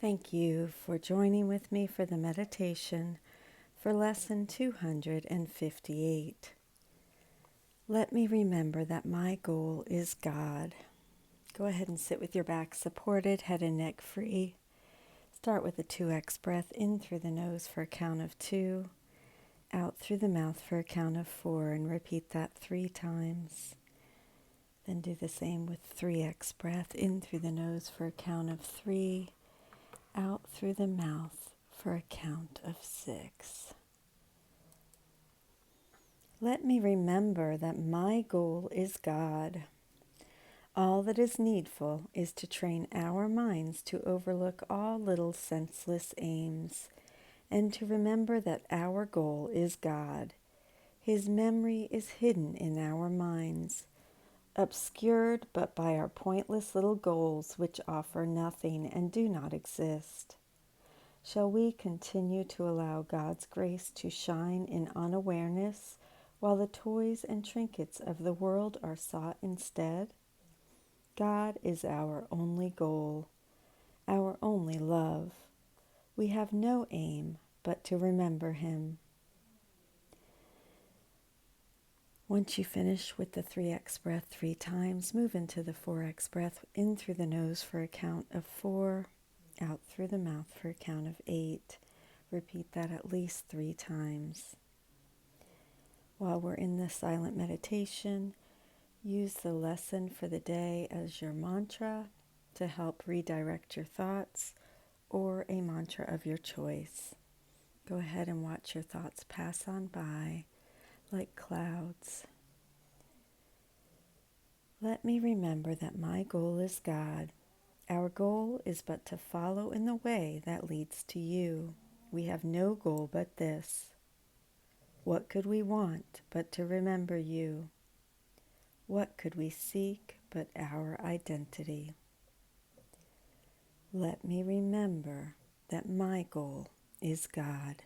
Thank you for joining with me for the meditation for lesson 258. Let me remember that my goal is God. Go ahead and sit with your back supported, head and neck free. Start with a 2x breath in through the nose for a count of 2, out through the mouth for a count of 4, and repeat that 3 times. Then do the same with 3x breath in through the nose for a count of 3, out through the mouth for a count of 6. Let me remember that my goal is God. All that is needful is to train our minds to overlook all little senseless aims and to remember that our goal is God. His memory is hidden in our minds, obscured but by our pointless little goals which offer nothing and do not exist. Shall we continue to allow God's grace to shine in unawareness while the toys and trinkets of the world are sought instead? God is our only goal, our only love. We have no aim but to remember Him. Once you finish with the 3x breath 3 times, move into the 4x breath in through the nose for a count of 4, out through the mouth for a count of 8. Repeat that at least 3 times. While we're in this silent meditation, use the lesson for the day as your mantra to help redirect your thoughts or a mantra of your choice. Go ahead and watch your thoughts pass on by like clouds. Let me remember that my goal is God. Our goal is but to follow in the way that leads to you. We have no goal but this. What could we want but to remember you? What could we seek but our identity? Let me remember that my goal is God.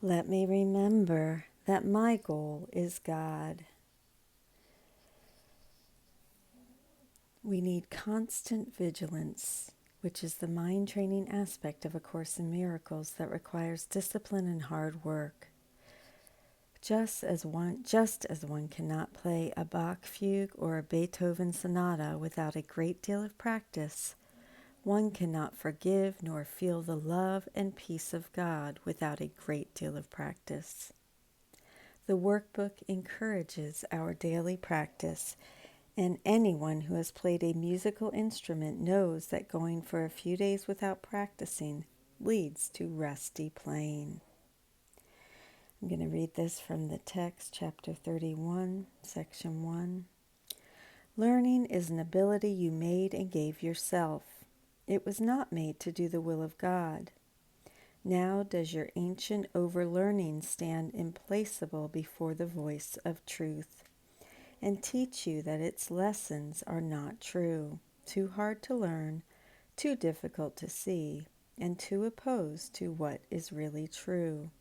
Let me remember that my goal is God. We need constant vigilance, which is the mind training aspect of A Course in Miracles that requires discipline and hard work. Just as one cannot play a Bach fugue or a Beethoven sonata without a great deal of practice, one cannot forgive nor feel the love and peace of God without a great deal of practice. The workbook encourages our daily practice, and anyone who has played a musical instrument knows that going for a few days without practicing leads to rusty playing. I'm going to read this from the text, chapter 31, section 1. Learning is an ability you made and gave yourself. It was not made to do the will of God. Now does your ancient overlearning stand implaceable before the voice of truth, and teach you that its lessons are not true, too hard to learn, too difficult to see, and too opposed to what is really true.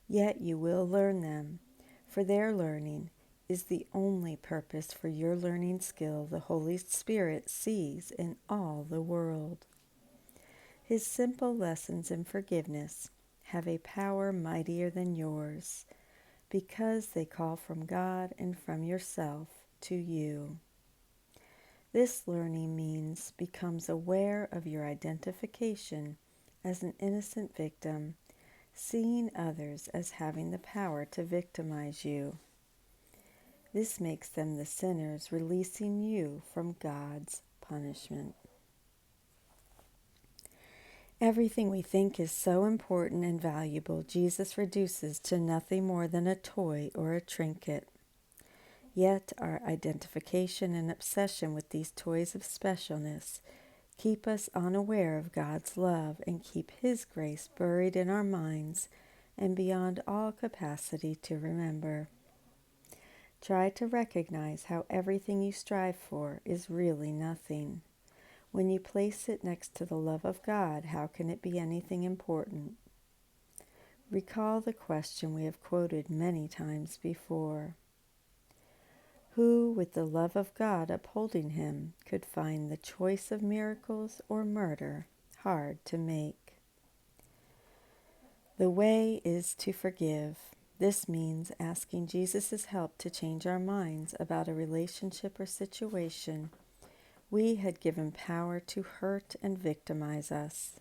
Yet you will learn them, for their learning is the only purpose for your learning skill the Holy Spirit sees in all the world. His simple lessons in forgiveness have a power mightier than yours, because they call from God and from yourself to you. This learning means becomes aware of your identification as an innocent victim, seeing others as having the power to victimize you. This makes them the sinners, releasing you from God's punishment. Everything we think is so important and valuable, Jesus reduces to nothing more than a toy or a trinket. Yet our identification and obsession with these toys of specialness keep us unaware of God's love and keep His grace buried in our minds and beyond all capacity to remember. Try to recognize how everything you strive for is really nothing. When you place it next to the love of God, how can it be anything important? Recall the question we have quoted many times before. Who, with the love of God upholding him, could find the choice of miracles or murder hard to make? The way is to forgive. This means asking Jesus' help to change our minds about a relationship or situation we had given power to hurt and victimize us.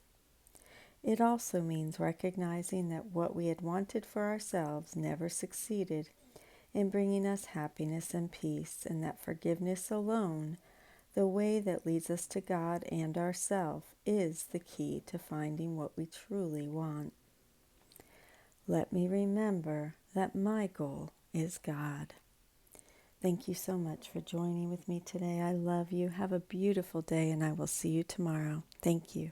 It also means recognizing that what we had wanted for ourselves never succeeded in bringing us happiness and peace, and that forgiveness alone, the way that leads us to God and ourself, is the key to finding what we truly want. Let me remember that my goal is God. Thank you so much for joining with me today. I love you. Have a beautiful day, and I will see you tomorrow. Thank you.